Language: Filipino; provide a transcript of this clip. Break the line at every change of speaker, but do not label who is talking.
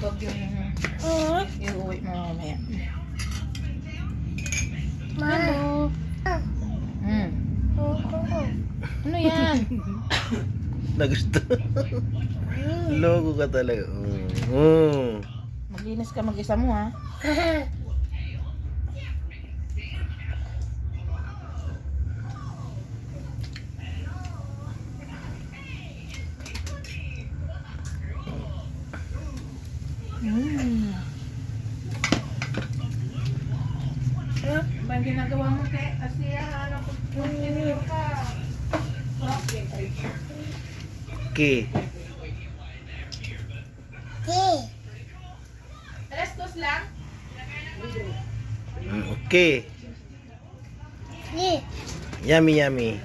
Wag yung iuwi mo mamaya. Hello. Ano yan?
Nagusto. Logo ka talaga.
Maglinis ka mag-isa mo ha. Ba ginagawa mo kay Asiya? Ano ko? Continue ka.
Okay.
Alas 2 lang?
Okay. Yummy, yummy.